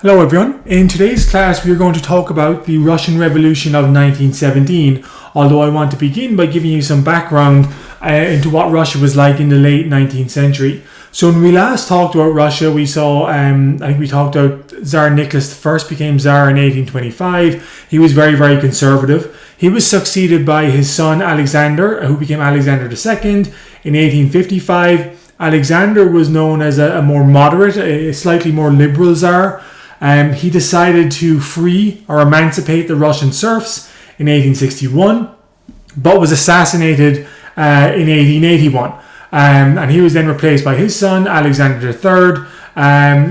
Hello everyone. In today's class we are going to talk about the Russian Revolution of 1917, although I want to begin by giving you some background into what Russia was like in the late 19th century. So when we last talked about Russia, we saw, I think we talked about Tsar Nicholas I became Tsar in 1825. He was very, very conservative. He was succeeded by his son Alexander, who became Alexander II in 1855. Alexander was known as a more moderate, a slightly more liberal Tsar. He decided to free or emancipate the Russian serfs in 1861, but was assassinated in 1881. And he was then replaced by his son, Alexander III,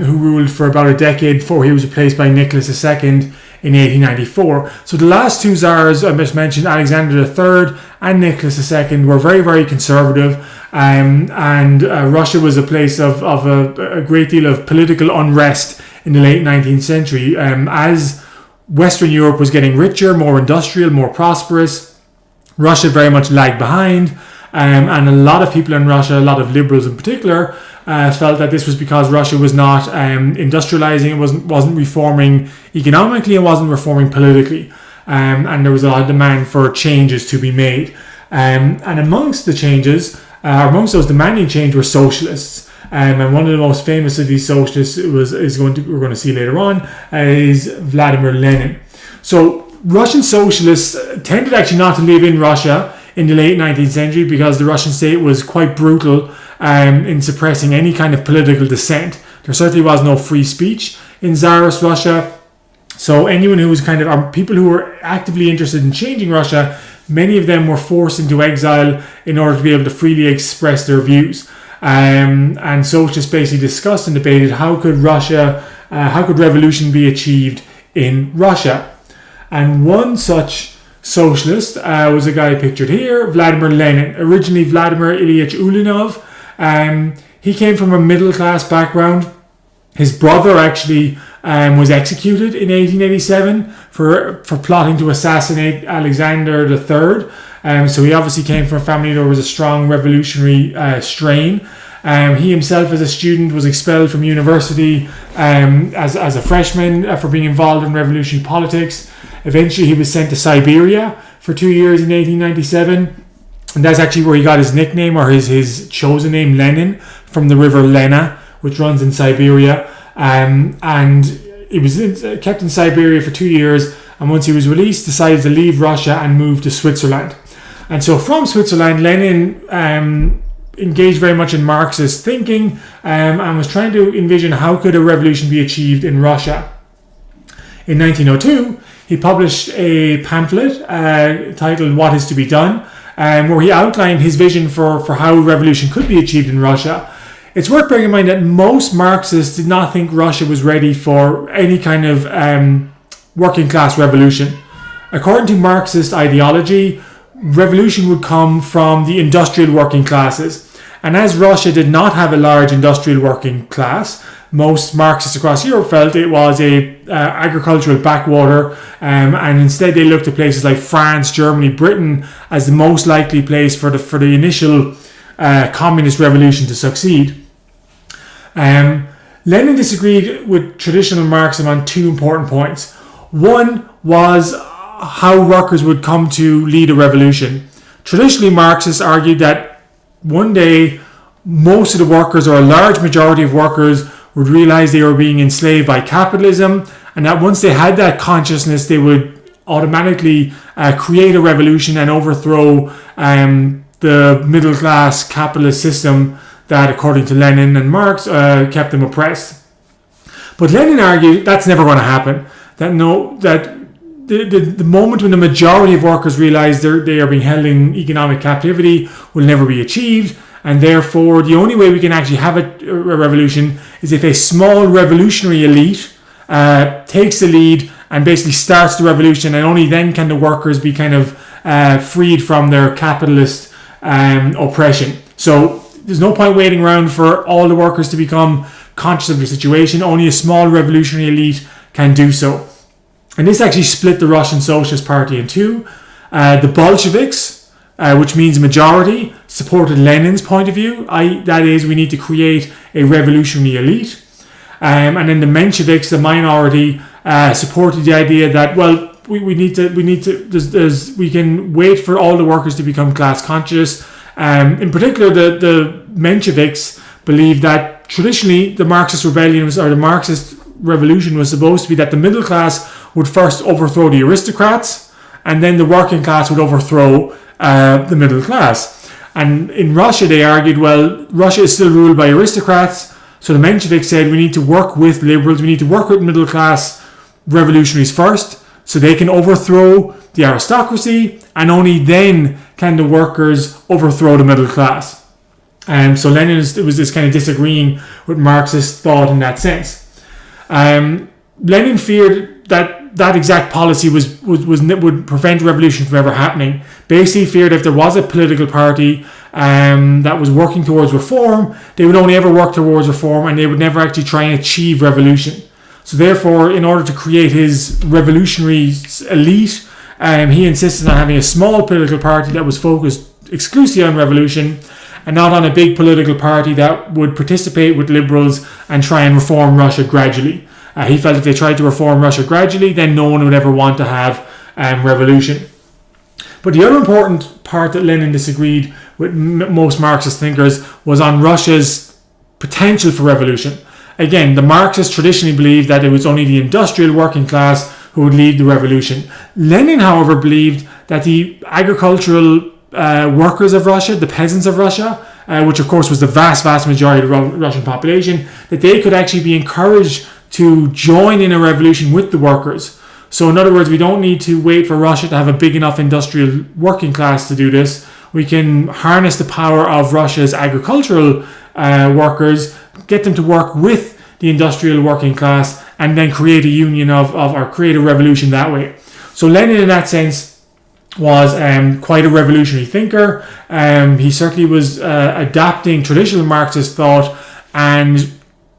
who ruled for about a decade before he was replaced by Nicholas II in 1894. So the last two Tsars I just mentioned, Alexander III and Nicholas II, were very, very conservative. And Russia was a place of a great deal of political unrest in the late 19th century. As Western Europe was getting richer, more industrial, more prosperous, Russia very much lagged behind. And a lot of people in Russia, a lot of liberals in particular, felt that this was because Russia was not industrializing, it wasn't reforming economically, it wasn't reforming politically. And there was a lot of demand for changes to be made. And amongst the changes, amongst those demanding change were socialists. And one of the most famous of these socialists we're going to see later on is Vladimir Lenin. So Russian socialists tended actually not to live in Russia in the late 19th century because the Russian state was quite brutal in suppressing any kind of political dissent. There certainly was no free speech in Tsarist Russia. So anyone who was people who were actively interested in changing Russia, many of them were forced into exile in order to be able to freely express their views. And socialists basically discussed and debated how could revolution be achieved in Russia. And one such socialist was a guy pictured here, Vladimir Lenin. Originally Vladimir Ilyich Ulyanov. He came from a middle class background. His brother actually was executed in 1887 for plotting to assassinate Alexander III. So he obviously came from a family that was a strong revolutionary strain. He himself, as a student, was expelled from university as a freshman for being involved in revolutionary politics. Eventually, he was sent to Siberia for 2 years in 1897. And that's actually where he got his nickname, or his chosen name, Lenin, from the river Lena, which runs in Siberia. And he was kept in Siberia for 2 years. And once he was released, decided to leave Russia and move to Switzerland. And so from Switzerland, Lenin engaged very much in Marxist thinking and was trying to envision how could a revolution be achieved in Russia. In 1902, he published a pamphlet titled What is to be Done, where he outlined his vision for how revolution could be achieved in Russia. It's worth bearing in mind that most Marxists did not think Russia was ready for any kind of working class revolution. According to Marxist ideology, revolution would come from the industrial working classes. And as Russia did not have a large industrial working class, most Marxists across Europe felt it was a agricultural backwater, and instead they looked at places like France, Germany, Britain as the most likely place for the initial communist revolution to succeed. Lenin disagreed with traditional Marxism on two important points. One was how workers would come to lead a revolution. Traditionally, Marxists argued that one day most of the workers, or a large majority of workers, would realize they were being enslaved by capitalism, and that once they had that consciousness, they would automatically create a revolution and overthrow the middle class capitalist system that, according to Lenin and Marx, kept them oppressed. But Lenin argued that's never going to happen. The moment when the majority of workers realize they are being held in economic captivity will never be achieved, and therefore the only way we can actually have a revolution is if a small revolutionary elite takes the lead and basically starts the revolution, and only then can the workers be kind of freed from their capitalist oppression. So there's no point waiting around for all the workers to become conscious of the situation. Only a small revolutionary elite can do so. And this actually split the Russian Socialist Party in two. The Bolsheviks, which means majority, supported Lenin's point of view. That is, we need to create a revolutionary elite. And then the Mensheviks, the minority, supported the idea that, well, we can wait for all the workers to become class conscious. In particular, the Mensheviks believed that traditionally the Marxist revolution was supposed to be that the middle class would first overthrow the aristocrats, and then the working class would overthrow the middle class. And in Russia, they argued, well, Russia is still ruled by aristocrats, so the Mensheviks said we need to work with liberals, we need to work with middle class revolutionaries first, so they can overthrow the aristocracy, and only then can the workers overthrow the middle class. So Lenin was this kind of disagreeing with Marxist thought in that sense. Lenin feared that exact policy would prevent revolution from ever happening. Basically feared if there was a political party that was working towards reform, they would only ever work towards reform, and they would never actually try and achieve revolution. So therefore, in order to create his revolutionary elite, he insisted on having a small political party that was focused exclusively on revolution, and not on a big political party that would participate with liberals and try and reform Russia gradually. He felt if they tried to reform Russia gradually, then no one would ever want to have revolution. But the other important part that Lenin disagreed with most Marxist thinkers was on Russia's potential for revolution. Again, the Marxists traditionally believed that it was only the industrial working class who would lead the revolution. Lenin, however, believed that the agricultural workers of Russia, the peasants of Russia, which of course was the vast majority of the Russian population, that they could actually be encouraged to join in a revolution with the workers. So in other words, we don't need to wait for Russia to have a big enough industrial working class to do this. We can harness the power of Russia's agricultural workers, get them to work with the industrial working class, and then create a union or create a revolution that way. So Lenin, in that sense, was quite a revolutionary thinker. He certainly was adapting traditional Marxist thought and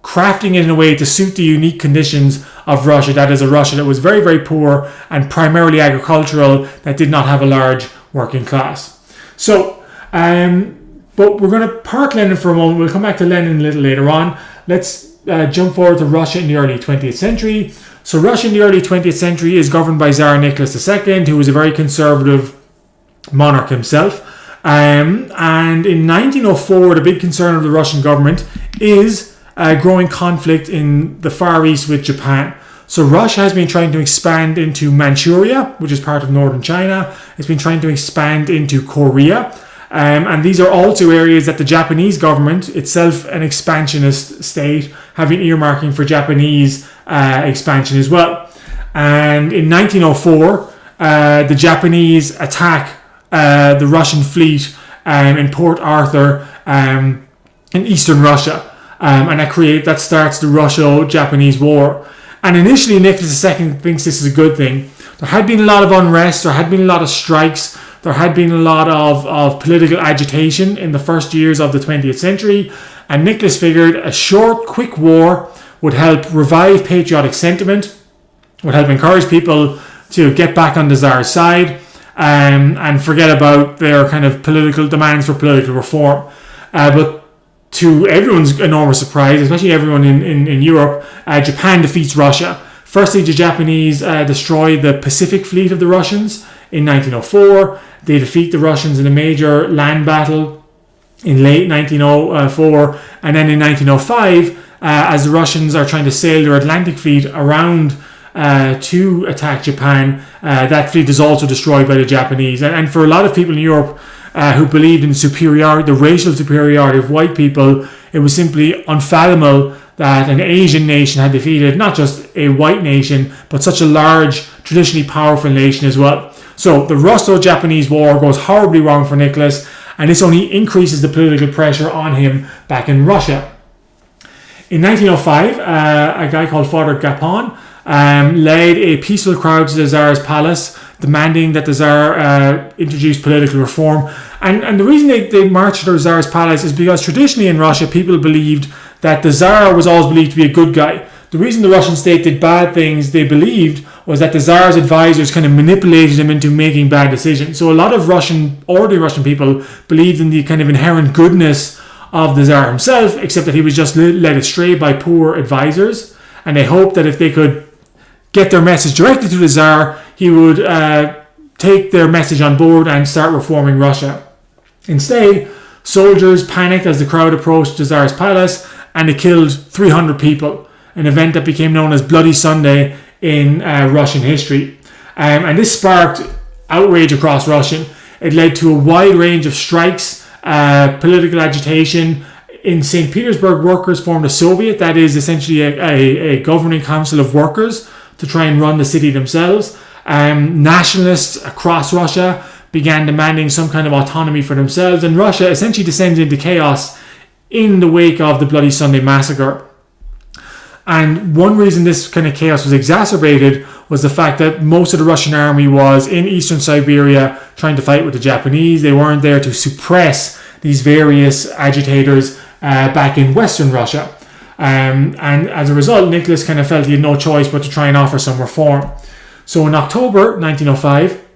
crafting it in a way to suit the unique conditions of Russia. That is, a Russia that was very, very poor and primarily agricultural, that did not have a large working class. So, but we're going to park Lenin for a moment. We'll come back to Lenin a little later on. Let's jump forward to Russia in the early 20th century. So Russia in the early 20th century is governed by Tsar Nicholas II, who was a very conservative monarch himself. And in 1904, the big concern of the Russian government is growing conflict in the Far East with Japan. So Russia has been trying to expand into Manchuria, which is part of northern China. It's been trying to expand into Korea. And these are also areas that the Japanese government, itself an expansionist state, have been earmarking for Japanese expansion as well. And in 1904, the Japanese attack the Russian fleet in Port Arthur in eastern Russia. And that starts the Russo-Japanese War. And initially, Nicholas II thinks this is a good thing. There had been a lot of unrest, there had been a lot of strikes, there had been a lot of political agitation in the first years of the 20th century. And Nicholas figured a short, quick war would help revive patriotic sentiment, would help encourage people to get back on the Tsar's side, and forget about their kind of political demands for political reform. But to everyone's enormous surprise, especially everyone in Europe, Japan defeats Russia. Firstly, the Japanese destroy the Pacific fleet of the Russians in 1904. They defeat the Russians in a major land battle in late 1904. And then in 1905, as the Russians are trying to sail their Atlantic fleet around to attack Japan, that fleet is also destroyed by the Japanese. And for a lot of people in Europe, who believed in the racial superiority of white people, it was simply unfathomable that an Asian nation had defeated not just a white nation, but such a large, traditionally powerful nation as well. So the Russo-Japanese War goes horribly wrong for Nicholas, and this only increases the political pressure on him back in Russia. In 1905, a guy called Father Gapon led a peaceful crowd to the Tsar's palace, demanding that the Tsar introduce political reform. And the reason they marched to the Tsar's palace is because traditionally in Russia, people believed that the Tsar was always believed to be a good guy. The reason the Russian state did bad things, they believed, was that the Tsar's advisors kind of manipulated him into making bad decisions. So a lot of ordinary Russian people believed in the kind of inherent goodness of the Tsar himself, except that he was just led astray by poor advisors, and they hoped that if they could get their message directly to the Tsar, he would take their message on board and start reforming Russia. Instead, soldiers panicked as the crowd approached the Tsar's palace, and they killed 300 people, an event that became known as Bloody Sunday in Russian history. And this sparked outrage across Russia. It led to a wide range of strikes, political agitation. In St. Petersburg, workers formed a Soviet, that is essentially a governing council of workers, to try and run the city themselves. Nationalists across Russia began demanding some kind of autonomy for themselves, and Russia essentially descended into chaos in the wake of the Bloody Sunday massacre. And one reason this kind of chaos was exacerbated was the fact that most of the Russian army was in eastern Siberia trying to fight with the Japanese. They weren't there to suppress these various agitators back in western Russia. And as a result, Nicholas kind of felt he had no choice but to try and offer some reform. So in October 1905,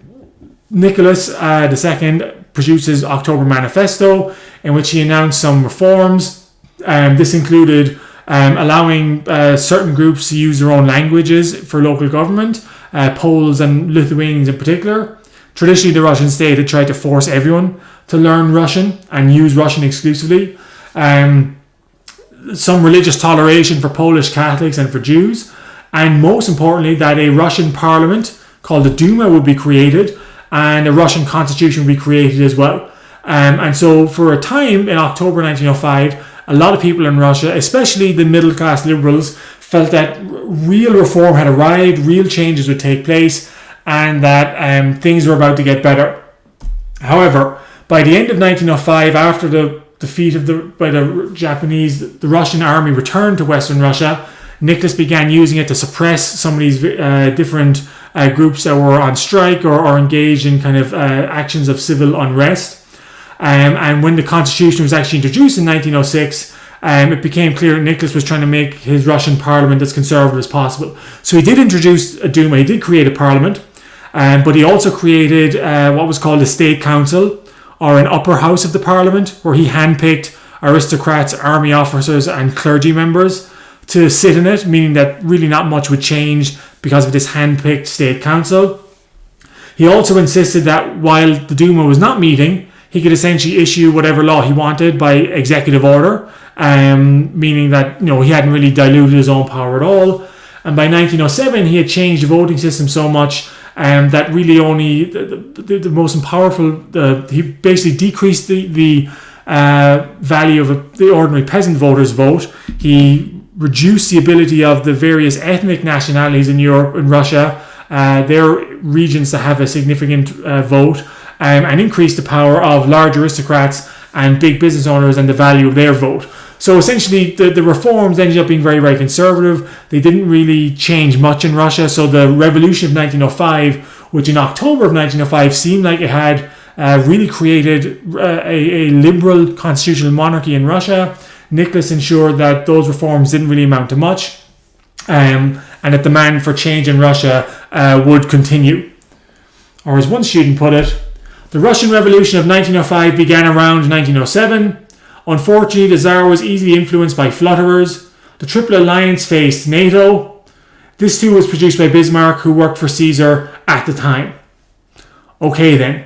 Nicholas II produces October Manifesto, in which he announced some reforms. This included allowing certain groups to use their own languages for local government, Poles and Lithuanians in particular. Traditionally, the Russian state had tried to force everyone to learn Russian and use Russian exclusively. Some religious toleration for Polish Catholics and for Jews, and most importantly, that a Russian parliament called the Duma would be created, and a Russian constitution would be created as well. And so for a time in October 1905, a lot of people in Russia, especially the middle class liberals, felt that real reform had arrived, real changes would take place, and that things were about to get better. However, by the end of 1905, after the defeat by the Japanese, the Russian army returned to Western Russia. Nicholas began using it to suppress some of these different groups that were on strike or engaged in kind of actions of civil unrest. And when the constitution was actually introduced in 1906, it became clear that Nicholas was trying to make his Russian parliament as conservative as possible. So he did introduce a Duma, he did create a parliament, but he also created what was called a state council, or an upper house of the parliament, where he handpicked aristocrats, army officers and clergy members to sit in it, meaning that really not much would change because of this handpicked state council. He also insisted that while the Duma was not meeting, he could essentially issue whatever law he wanted by executive order, meaning that he hadn't really diluted his own power at all. And by 1907, he had changed the voting system so much that really only the most powerful, he basically decreased the value of the ordinary peasant voter's vote. He reduced the ability of the various ethnic nationalities in Europe and Russia, their regions, to have a significant vote, and increased the power of large aristocrats and big business owners and the value of their vote. So essentially, the reforms ended up being very, very conservative. They didn't really change much in Russia. So the revolution of 1905, which in October of 1905 seemed like it had really created a liberal constitutional monarchy in Russia, Nicholas ensured that those reforms didn't really amount to much, and that demand for change in Russia would continue. Or as one student put it, the Russian Revolution of 1905 began around 1907. Unfortunately, the Tsar was easily influenced by flutterers. The Triple Alliance faced NATO. This too was produced by Bismarck, who worked for Caesar at the time. Okay then,